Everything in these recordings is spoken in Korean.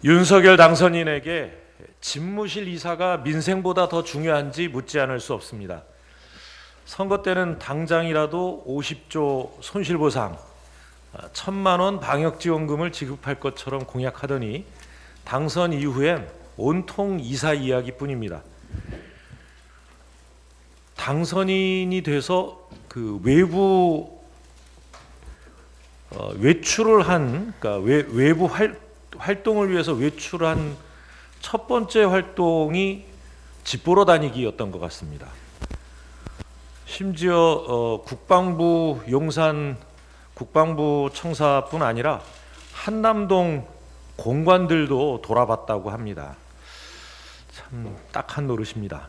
윤석열 당선인에게 집무실 이사가 민생보다 더 중요한지 묻지 않을 수 없습니다. 선거 때는 당장이라도 50조 손실보상, 1,000만 원 방역지원금을 지급할 것처럼 공약하더니 당선 이후엔 온통 이사 이야기뿐입니다. 당선인이 돼서 그 외출을 한, 그러니까 외부 활동을 위해서 외출한 첫 번째 활동이 집 보러 다니기였던 것 같습니다. 심지어 국방부 용산 국방부 청사뿐 아니라 한남동 공관들도 돌아봤다고 합니다. 참 딱한 노릇입니다.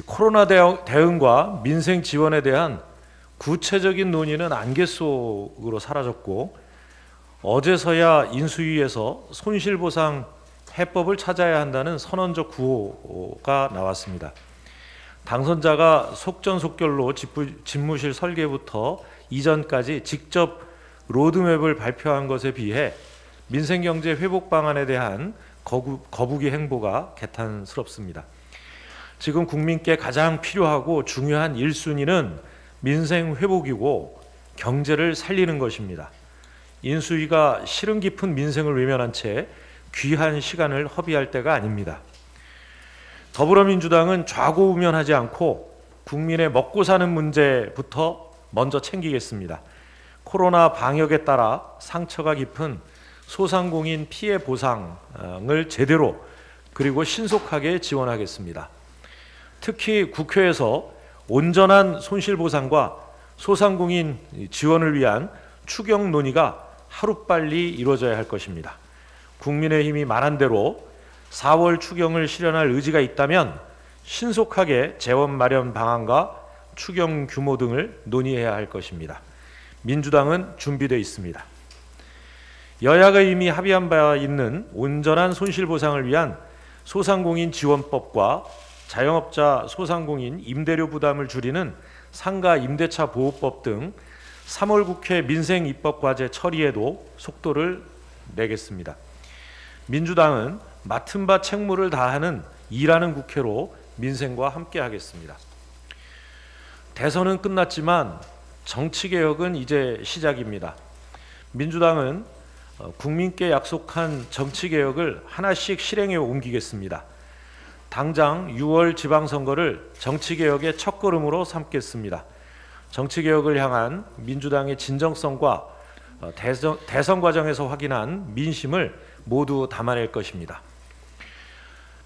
코로나 대응과 민생 지원에 대한 구체적인 논의는 안개 속으로 사라졌고, 어제서야 인수위에서 손실보상 해법을 찾아야 한다는 선언적 구호가 나왔습니다. 당선자가 속전속결로 집무실 설계부터 이전까지 직접 로드맵을 발표한 것에 비해 민생경제 회복 방안에 대한 거부기 행보가 개탄스럽습니다. 지금 국민께 가장 필요하고 중요한 1순위는 민생 회복이고 경제를 살리는 것입니다. 인수위가 시름 깊은 민생을 외면한 채 귀한 시간을 허비할 때가 아닙니다. 더불어민주당은 좌고우면하지 않고 국민의 먹고 사는 문제부터 먼저 챙기겠습니다. 코로나 방역에 따라 상처가 깊은 소상공인 피해 보상을 제대로 그리고 신속하게 지원하겠습니다. 특히 국회에서 온전한 손실보상과 소상공인 지원을 위한 추경 논의가 하루빨리 이루어져야 할 것입니다. 국민의힘이 말한 대로 4월 추경을 실현할 의지가 있다면 신속하게 재원 마련 방안과 추경 규모 등을 논의해야 할 것입니다. 민주당은 준비되어 있습니다. 여야가 이미 합의한 바 있는 온전한 손실보상을 위한 소상공인 지원법과 자영업자 소상공인 임대료 부담을 줄이는 상가 임대차 보호법 등 3월 국회 민생 입법 과제 처리에도 속도를 내겠습니다. 민주당은 맡은 바 책무를 다하는 일하는 국회로 민생과 함께하겠습니다. 대선은 끝났지만 정치개혁은 이제 시작입니다. 민주당은 국민께 약속한 정치개혁을 하나씩 실행에 옮기겠습니다. 당장 6월 지방선거를 정치개혁의 첫걸음으로 삼겠습니다. 정치개혁을 향한 민주당의 진정성과 대선 과정에서 확인한 민심을 모두 담아낼 것입니다.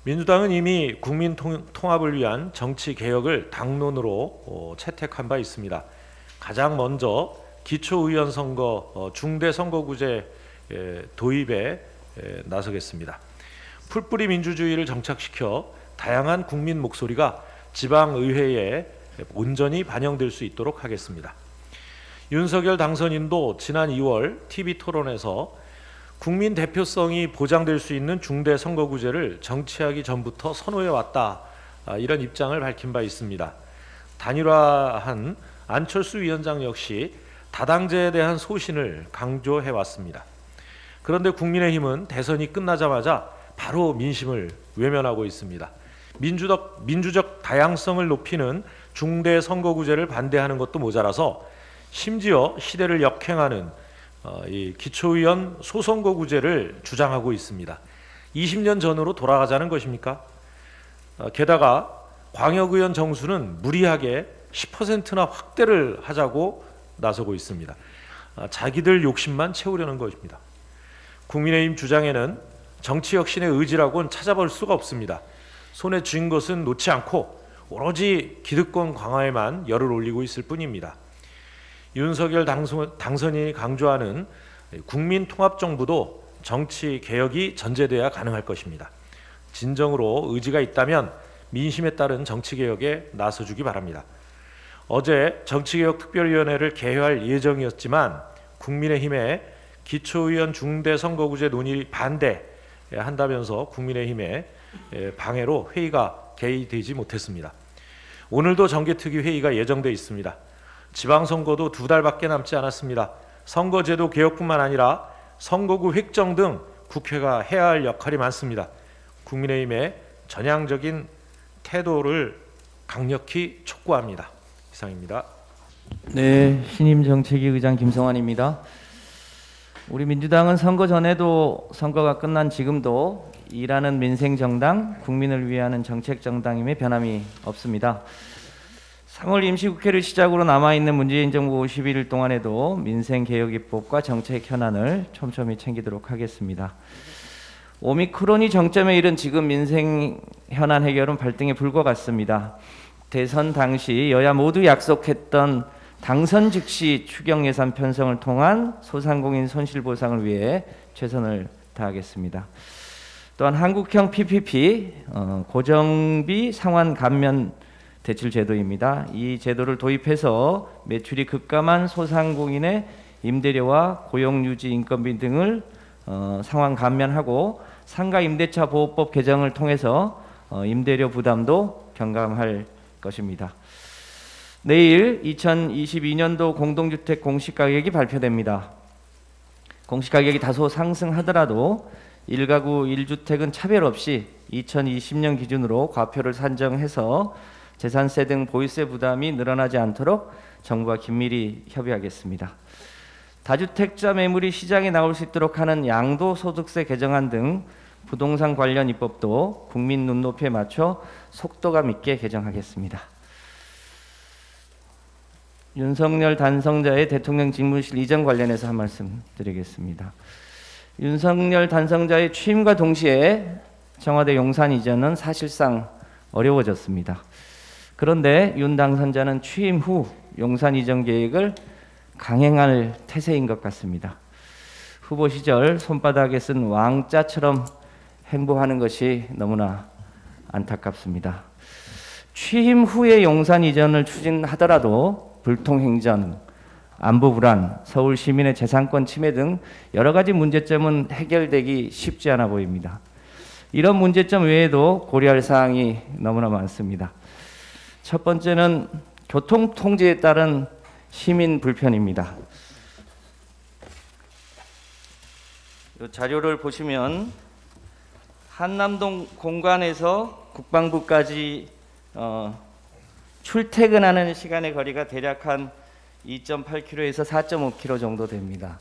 민주당은 이미 국민 통합을 위한 정치개혁을 당론으로 채택한 바 있습니다. 가장 먼저 기초의원 선거 중대선거구제 도입에 나서겠습니다. 풀뿌리 민주주의를 정착시켜 다양한 국민 목소리가 지방의회에 온전히 반영될 수 있도록 하겠습니다. 윤석열 당선인도 지난 2월 TV토론에서 국민 대표성이 보장될 수 있는 중대선거구제를 정치하기 전부터 선호해왔다, 이런 입장을 밝힌 바 있습니다. 단일화한 안철수 위원장 역시 다당제에 대한 소신을 강조해왔습니다. 그런데 국민의힘은 대선이 끝나자마자 바로 민심을 외면하고 있습니다. 민주적 다양성을 높이는 중대선거구제를 반대하는 것도 모자라서 심지어 시대를 역행하는 이 기초의원 소선거구제를 주장하고 있습니다. 20년 전으로 돌아가자는 것입니까? 게다가 광역의원 정수는 무리하게 10%나 확대를 하자고 나서고 있습니다. 자기들 욕심만 채우려는 것입니다. 국민의힘 주장에는 정치혁신의 의지라고는 찾아볼 수가 없습니다. 손에 쥔 것은 놓지 않고 오로지 기득권 강화에만 열을 올리고 있을 뿐입니다. 윤석열 당선인이 강조하는 국민통합정부도 정치개혁이 전제돼야 가능할 것입니다. 진정으로 의지가 있다면 민심에 따른 정치개혁에 나서주기 바랍니다. 어제 정치개혁특별위원회를 개회할 예정이었지만 국민의힘의 기초의원 중대선거구제 논의 반대한다면서 국민의힘의 방해로 회의가 개의되지 못했습니다. 오늘도 정개특위 회의가 예정돼 있습니다. 지방선거도 2달밖에 남지 않았습니다. 선거제도 개혁뿐만 아니라 선거구 획정 등 국회가 해야 할 역할이 많습니다. 국민의힘의 전향적인 태도를 강력히 촉구합니다. 이상입니다. 네, 신임 정책위 의장 김성환입니다. 우리 민주당은 선거 전에도 선거가 끝난 지금도 일하는 민생 정당, 국민을 위하는 정책 정당임에 변함이 없습니다. 3월 임시국회를 시작으로 남아있는 문재인 정부 51일 동안에도 민생개혁입법과 정책 현안을 촘촘히 챙기도록 하겠습니다. 오미크론이 정점에 이른 지금 민생 현안 해결은 발등에 불과 같습니다. 대선 당시 여야 모두 약속했던 당선 즉시 추경 예산 편성을 통한 소상공인 손실보상을 위해 최선을 다하겠습니다. 또한 한국형 PPP 고정비 상환 감면 대출 제도입니다. 이 제도를 도입해서 매출이 급감한 소상공인의 임대료와 고용유지 인건비 등을 상환 감면하고 상가 임대차 보호법 개정을 통해서 임대료 부담도 경감할 것입니다. 내일 2022년도 공동주택 공시가격이 발표됩니다. 공시가격이 다소 상승하더라도 1가구 1주택은 차별 없이 2020년 기준으로 과표를 산정해서 재산세 등 보유세 부담이 늘어나지 않도록 정부와 긴밀히 협의하겠습니다. 다주택자 매물이 시장에 나올 수 있도록 하는 양도소득세 개정안 등 부동산 관련 입법도 국민 눈높이에 맞춰 속도감 있게 개정하겠습니다. 윤석열 단성자의 대통령 직무실 이전 관련해서 한 말씀 드리겠습니다. 윤석열 단성자의 취임과 동시에 청와대 용산 이전은 사실상 어려워졌습니다. 그런데 윤 당선자는 취임 후 용산 이전 계획을 강행할 태세인 것 같습니다. 후보 시절 손바닥에 쓴 왕자처럼 행보하는 것이 너무나 안타깝습니다. 취임 후에 용산 이전을 추진하더라도 불통행전, 안보 불안, 서울 시민의 재산권 침해 등 여러 가지 문제점은 해결되기 쉽지 않아 보입니다. 이런 문제점 외에도 고려할 사항이 너무나 많습니다. 첫 번째는 교통 통제에 따른 시민 불편입니다. 이 자료를 보시면 한남동 공간에서 국방부까지 출퇴근하는 시간의 거리가 대략 한 2.8km에서 4.5km 정도 됩니다.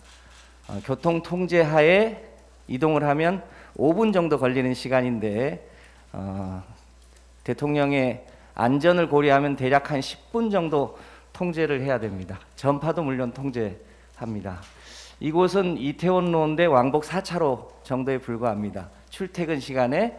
교통 통제 하에 이동을 하면 5분 정도 걸리는 시간인데 대통령의 안전을 고려하면 대략 한 10분 정도 통제를 해야 됩니다. 전파도 물론 통제합니다. 이곳은 이태원로인데 왕복 4차로 정도에 불과합니다. 출퇴근 시간에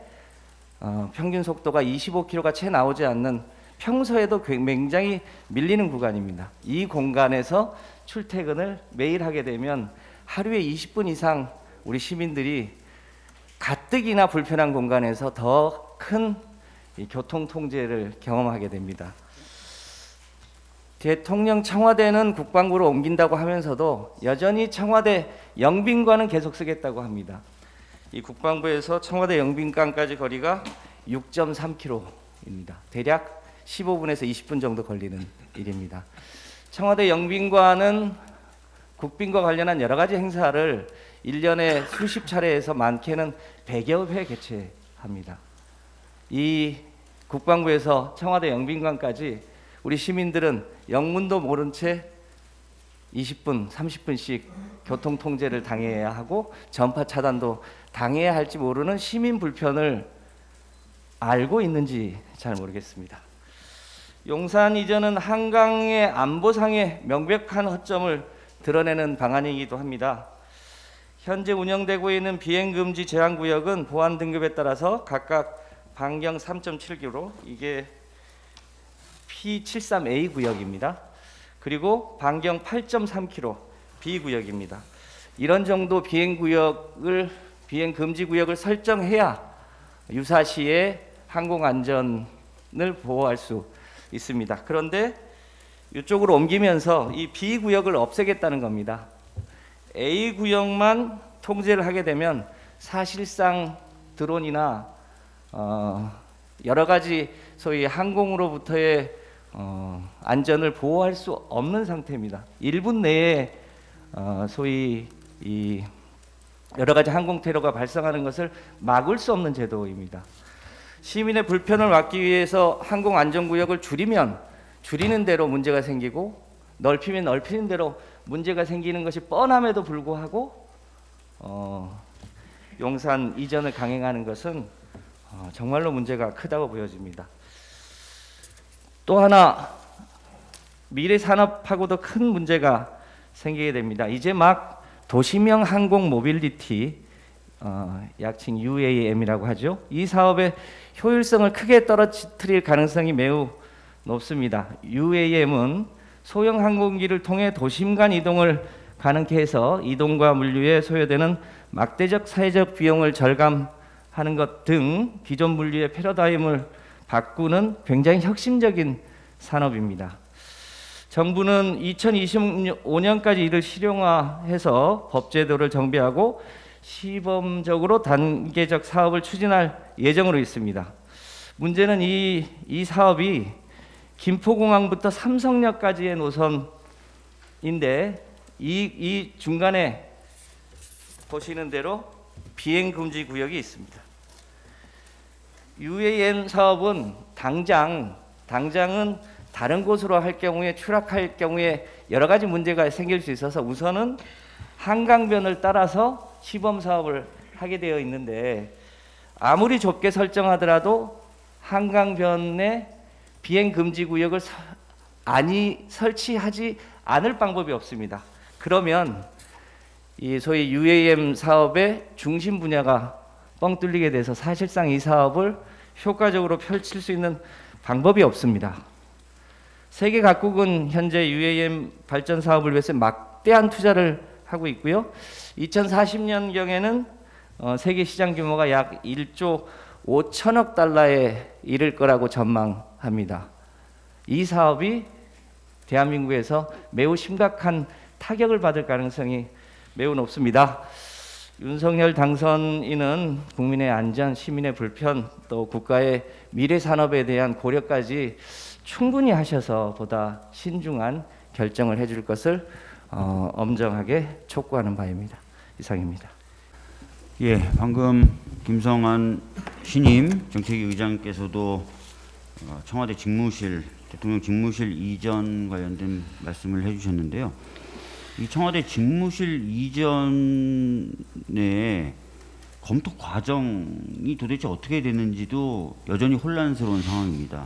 평균 속도가 25km가 채 나오지 않는 평소에도 굉장히 밀리는 구간입니다. 이 공간에서 출퇴근을 매일 하게 되면 하루에 20분 이상 우리 시민들이 가뜩이나 불편한 공간에서 더 큰 교통 통제를 경험하게 됩니다. 대통령 청와대는 국방부로 옮긴다고 하면서도 여전히 청와대 영빈관은 계속 쓰겠다고 합니다. 이 국방부에서 청와대 영빈관까지 거리가 6.3km입니다. 대략 15분에서 20분 정도 걸리는 일입니다. 청와대 영빈관은 국빈과 관련한 여러 가지 행사를 1년에 수십 차례에서 많게는 100여 회 개최합니다. 이 국방부에서 청와대 영빈관까지 우리 시민들은 영문도 모른 채 20분, 30분씩 교통 통제를 당해야 하고 전파 차단도 당해야 할지 모르는 시민 불편을 알고 있는지 잘 모르겠습니다. 용산 이전은 한강의 안보상의 명백한 허점을 드러내는 방안이기도 합니다. 현재 운영되고 있는 비행금지 제한구역은 보안 등급에 따라서 각각 반경 3.7km, 이게 P73A 구역입니다. 그리고 반경 8.3km B구역입니다. 이런 정도 비행금지 구역을 설정해야 유사시에 항공안전을 보호할 수 있습니다. 그런데 이쪽으로 옮기면서 이 B구역을 없애겠다는 겁니다. A구역만 통제를 하게 되면 사실상 드론이나 여러 가지 소위 항공으로부터의 안전을 보호할 수 없는 상태입니다. 1분 내에 소위 이 여러 가지 항공 테러가 발생하는 것을 막을 수 없는 제도입니다. 시민의 불편을 막기 위해서 항공 안전구역을 줄이면 줄이는 대로 문제가 생기고 넓히면 넓히는 대로 문제가 생기는 것이 뻔함에도 불구하고 용산 이전을 강행하는 것은 정말로 문제가 크다고 보여집니다. 또 하나 미래 산업하고도 큰 문제가 생기게 됩니다. 이제 막 도시명 항공 모빌리티, 약칭 UAM이라고 하죠. 이 사업의 효율성을 크게 떨어뜨릴 가능성이 매우 높습니다. UAM은 소형 항공기를 통해 도심 간 이동을 가능케 해서 이동과 물류에 소요되는 막대적 사회적 비용을 절감하는 것 등 기존 물류의 패러다임을 바꾸는 굉장히 혁신적인 산업입니다. 정부는 2025년까지 이를 실용화해서 법제도를 정비하고 시범적으로 단계적 사업을 추진할 예정으로 있습니다. 문제는 이 사업이 김포공항부터 삼성역까지의 노선인데 이 중간에 보시는 대로 비행 금지 구역이 있습니다. UAM 사업은 당장은 다른 곳으로 할 경우에 추락할 경우에 여러 가지 문제가 생길 수 있어서 우선은 한강변을 따라서 시범 사업을 하게 되어 있는데 아무리 좁게 설정하더라도 한강변에 비행 금지 구역을 설치하지 않을 방법이 없습니다. 그러면 이 소위 UAM 사업의 중심 분야가 뻥 뚫리게 돼서 사실상 이 사업을 효과적으로 펼칠 수 있는 방법이 없습니다. 세계 각국은 현재 UAM 발전 사업을 위해서 막대한 투자를 하고 있고요. 2040년경에는 세계 시장 규모가 약 1조 5천억 달러에 이를 거라고 전망합니다. 이 사업이 대한민국에서 매우 심각한 타격을 받을 가능성이 매우 높습니다. 윤석열 당선인은 국민의 안전, 시민의 불편, 또 국가의 미래 산업에 대한 고려까지 충분히 하셔서 보다 신중한 결정을 해줄 것을 엄정하게 촉구하는 바입니다. 이상입니다. 예, 방금 김성환 신임 정책위 의장께서도 청와대 직무실, 대통령 직무실 이전 관련된 말씀을 해주셨는데요. 이 청와대 직무실 이전에 검토 과정이 도대체 어떻게 되는지도 여전히 혼란스러운 상황입니다.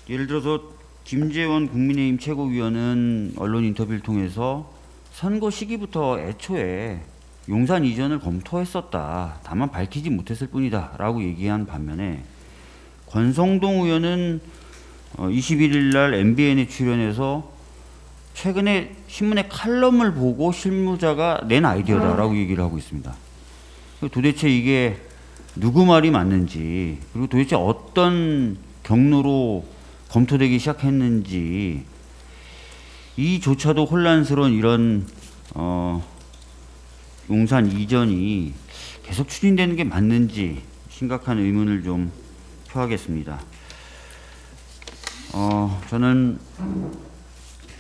예를 들어서 김재원 국민의힘 최고위원은 언론 인터뷰를 통해서 선거 시기부터 애초에 용산 이전을 검토했었다. 다만 밝히지 못했을 뿐이다. 라고 얘기한 반면에 권성동 의원은 21일 날 MBN에 출연해서 최근에 신문의 칼럼을 보고 실무자가 낸 아이디어다라고 얘기를 하고 있습니다. 도대체 이게 누구 말이 맞는지, 그리고 도대체 어떤 경로로 검토되기 시작했는지, 이조차도 혼란스러운 이런 용산 이전이 계속 추진되는 게 맞는지 심각한 의문을 좀 표하겠습니다. 저는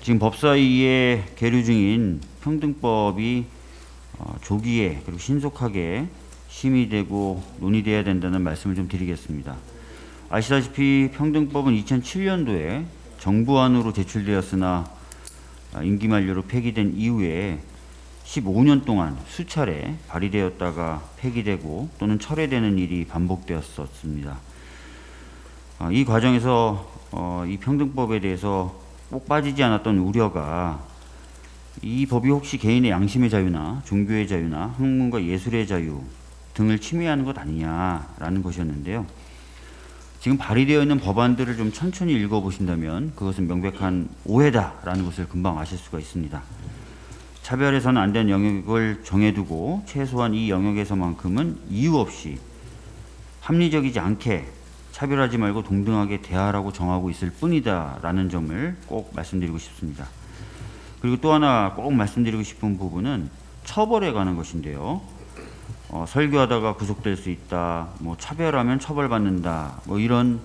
지금 법사위에 계류 중인 평등법이 조기에 그리고 신속하게 심의되고 논의돼야 된다는 말씀을 좀 드리겠습니다. 아시다시피 평등법은 2007년도에 정부안으로 제출되었으나 임기 만료로 폐기된 이후에 15년 동안 수차례 발의되었다가 폐기되고 또는 철회되는 일이 반복되었었습니다. 이 과정에서 이 평등법에 대해서 꼭 빠지지 않았던 우려가 이 법이 혹시 개인의 양심의 자유나 종교의 자유나 학문과 예술의 자유 등을 침해하는 것 아니냐라는 것이었는데요. 지금 발의되어 있는 법안들을 좀 천천히 읽어보신다면 그것은 명백한 오해다라는 것을 금방 아실 수가 있습니다. 차별해서는 안 되는 영역을 정해두고 최소한 이 영역에서만큼은 이유 없이 합리적이지 않게 차별하지 말고 동등하게 대하라고 정하고 있을 뿐이다 라는 점을 꼭 말씀드리고 싶습니다. 그리고 또 하나 꼭 말씀드리고 싶은 부분은 처벌에 관한 것인데요. 설교하다가 구속될 수 있다, 뭐 차별하면 처벌받는다, 뭐 이런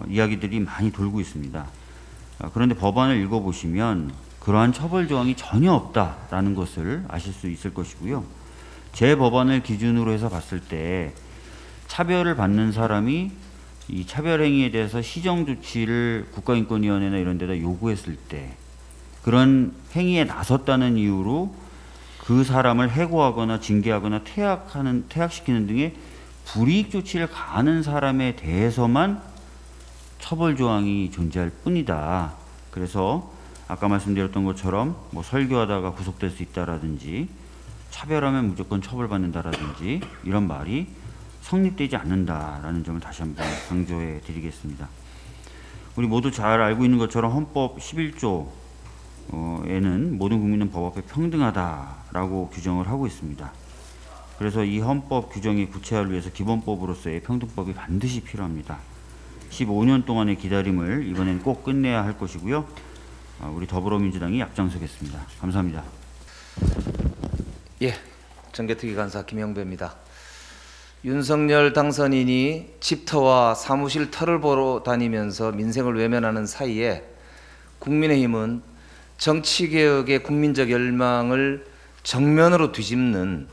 이야기들이 많이 돌고 있습니다. 그런데 법안을 읽어보시면 그러한 처벌 조항이 전혀 없다라는 것을 아실 수 있을 것이고요. 제 법안을 기준으로 해서 봤을 때 차별을 받는 사람이 이 차별 행위에 대해서 시정 조치를 국가인권위원회나 이런 데다 요구했을 때 그런 행위에 나섰다는 이유로 그 사람을 해고하거나 징계하거나 퇴학시키는 등의 불이익 조치를 가하는 사람에 대해서만 처벌 조항이 존재할 뿐이다. 그래서 아까 말씀드렸던 것처럼 뭐 설교하다가 구속될 수 있다라든지 차별하면 무조건 처벌받는다라든지 이런 말이 성립되지 않는다라는 점을 다시 한번 강조해 드리겠습니다. 우리 모두 잘 알고 있는 것처럼 헌법 11조에는 모든 국민은 법 앞에 평등하다라고 규정을 하고 있습니다. 그래서 이 헌법 규정의 구체화를 위해서 기본법으로서의 평등법이 반드시 필요합니다. 15년 동안의 기다림을 이번엔 꼭 끝내야 할 것이고요. 우리 더불어민주당이 앞장서겠습니다. 감사합니다. 예, 정개특위 간사 김영배입니다. 윤석열 당선인이 집터와 사무실 터를 보러 다니면서 민생을 외면하는 사이에 국민의힘은 정치개혁의 국민적 열망을 정면으로 뒤집는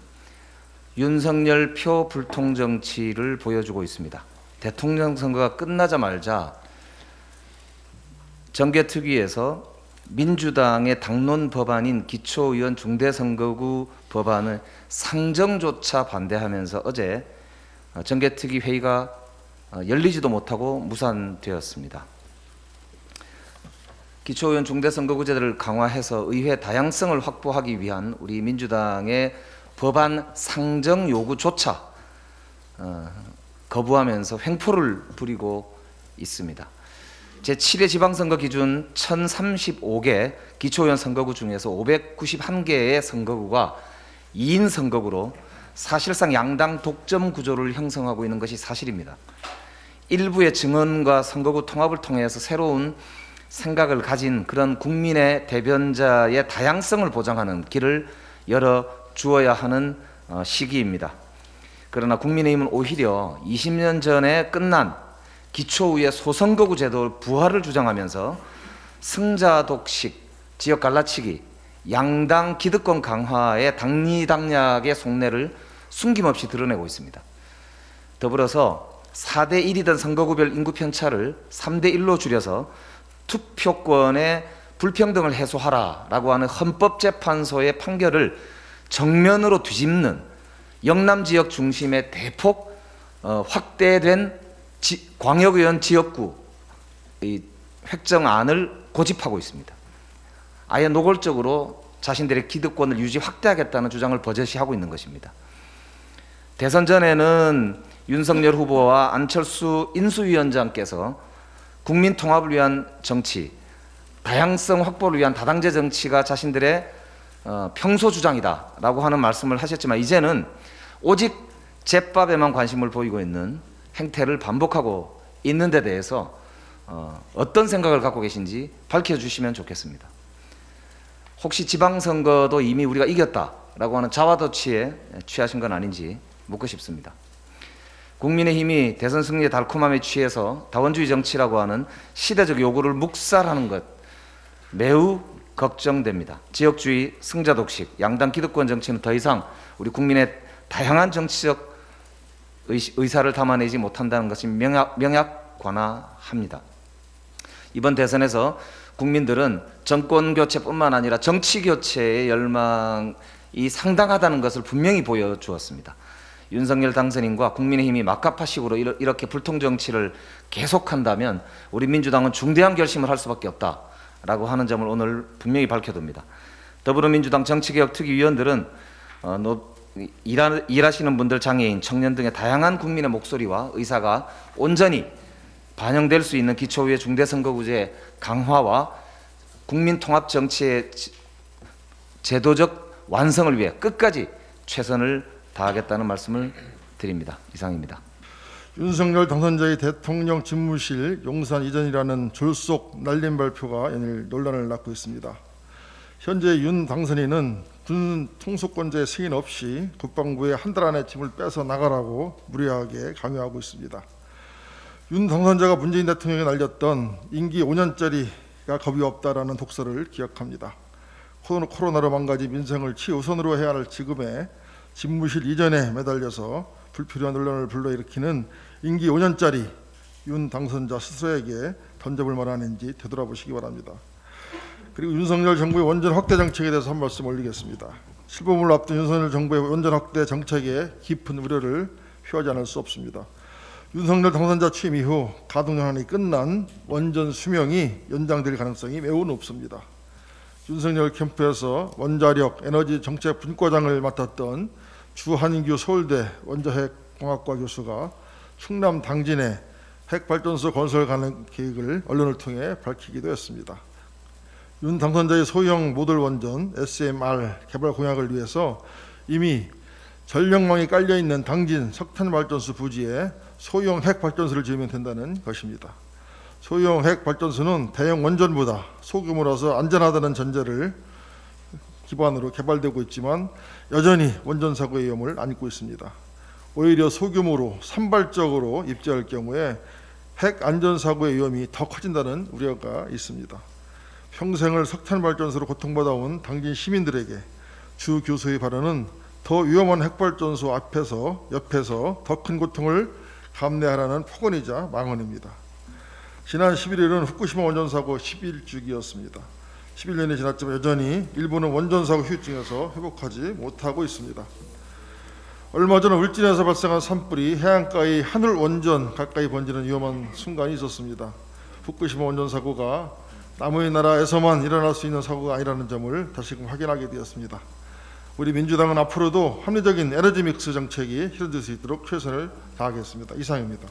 윤석열 표 불통 정치를 보여주고 있습니다. 대통령 선거가 끝나자마자 정개특위에서 민주당의 당론 법안인 기초의원 중대선거구 법안을 상정조차 반대하면서 어제 정개특위 회의가 열리지도 못하고 무산되었습니다. 기초의원 중대선거구제를 강화해서 의회 다양성을 확보하기 위한 우리 민주당의 법안 상정 요구조차 거부하면서 횡포를 부리고 있습니다. 제7회 지방선거 기준 1035개 기초의원 선거구 중에서 591개의 선거구가 2인 선거구로 사실상 양당 독점 구조를 형성하고 있는 것이 사실입니다. 일부의 증언과 선거구 통합을 통해서 새로운 생각을 가진 그런 국민의 대변자의 다양성을 보장하는 길을 열어주어야 하는 시기입니다. 그러나 국민의힘은 오히려 20년 전에 끝난 기초의회 소선거구 제도 부활을 주장하면서 승자 독식, 지역 갈라치기, 양당 기득권 강화의 당리당략의 속내를 숨김없이 드러내고 있습니다. 더불어서 4대 1이던 선거구별 인구 편차를 3대 1로 줄여서 투표권의 불평등을 해소하라라고 하는 헌법재판소의 판결을 정면으로 뒤집는 영남 지역 중심의 대폭 확대된 광역의원 지역구 획정안을 고집하고 있습니다. 아예 노골적으로 자신들의 기득권을 유지 확대하겠다는 주장을 버젓이 하고 있는 것입니다. 대선 전에는 윤석열 후보와 안철수 인수위원장께서 국민 통합을 위한 정치, 다양성 확보를 위한 다당제 정치가 자신들의 평소 주장이다라고 하는 말씀을 하셨지만 이제는 오직 제밥에만 관심을 보이고 있는 행태를 반복하고 있는 데 대해서 어떤 생각을 갖고 계신지 밝혀주시면 좋겠습니다. 혹시 지방선거도 이미 우리가 이겼다라고 하는 자화도취에 취하신 건 아닌지 묻고 싶습니다. 국민의힘이 대선 승리의 달콤함에 취해서 다원주의 정치라고 하는 시대적 요구를 묵살하는 것 매우 걱정됩니다. 지역주의, 승자독식, 양당 기득권 정치는 더 이상 우리 국민의 다양한 정치적 의사를 담아내지 못한다는 것이 명약관화합니다. 이번 대선에서 국민들은 정권교체뿐만 아니라 정치교체의 열망이 상당하다는 것을 분명히 보여주었습니다. 윤석열 당선인과 국민의힘이 막가파식으로 이렇게 불통정치를 계속한다면 우리 민주당은 중대한 결심을 할 수밖에 없다라고 하는 점을 오늘 분명히 밝혀둡니다. 더불어민주당 정치개혁특위위원들은 일하시는 분들, 장애인, 청년 등의 다양한 국민의 목소리와 의사가 온전히 반영될 수 있는 기초의회 중대선거구제 강화와 국민통합정치의 제도적 완성을 위해 끝까지 최선을 다하겠다는 말씀을 드립니다. 이상입니다. 윤석열 당선자의 대통령 집무실 용산 이전이라는 졸속 날림 발표가 연일 논란을 낳고 있습니다. 현재 윤 당선인은 군 통수권자의 승인 없이 국방부에 한 달 안에 짐을 빼서 나가라고 무리하게 강요하고 있습니다. 윤 당선자가 문재인 대통령이 날렸던 임기 5년짜리가 겁이 없다라는 독서를 기억합니다. 코로나로 망가진 민생을 최우선으로 해야 할 지금에 집무실 이전에 매달려서 불필요한 논란을 불러일으키는 임기 5년짜리 윤 당선자 스스로에게 던져볼 만한지 되돌아보시기 바랍니다. 그리고 윤석열 정부의 원전 확대 정책에 대해서 한 말씀 올리겠습니다. 실범을 앞둔 윤석열 정부의 원전 확대 정책에 깊은 우려를 표하지 않을 수 없습니다. 윤석열 당선자 취임 이후 가동 연한이 끝난 원전 수명이 연장될 가능성이 매우 높습니다. 윤석열 캠프에서 원자력 에너지 정책 분과장을 맡았던 주한인규 서울대 원자핵공학과 교수가 충남 당진에 핵발전소 건설 가능 계획을 언론을 통해 밝히기도 했습니다. 윤 당선자의 소형 모듈 원전 SMR 개발 공약을 위해서 이미 전력망이 깔려있는 당진 석탄발전소 부지에 소형 핵발전소를 지으면 된다는 것입니다. 소형 핵발전소는 대형 원전보다 소규모라서 안전하다는 전제를 기반으로 개발되고 있지만 여전히 원전 사고의 위험을 안고 있습니다. 오히려 소규모로 산발적으로 입주할 경우에 핵 안전사고의 위험이 더 커진다는 우려가 있습니다. 평생을 석탄발전소로 고통받아온 당진 시민들에게 주 교수의 발언은 더 위험한 핵발전소 옆에서 더 큰 고통을 감내하라는 폭언이자 망언입니다. 지난 11일은 후쿠시마 원전사고 11주기였습니다. 11년이 지났지만 여전히 일본은 원전사고 후유증에서 회복하지 못하고 있습니다. 얼마 전 울진에서 발생한 산불이 해안가의 하늘 원전 가까이 번지는 위험한 순간이 있었습니다. 후쿠시마 원전 사고가 남의 나라에서만 일어날 수 있는 사고가 아니라는 점을 다시금 확인하게 되었습니다. 우리 민주당은 앞으로도 합리적인 에너지 믹스 정책이 실현될 수 있도록 최선을 다하겠습니다. 이상입니다.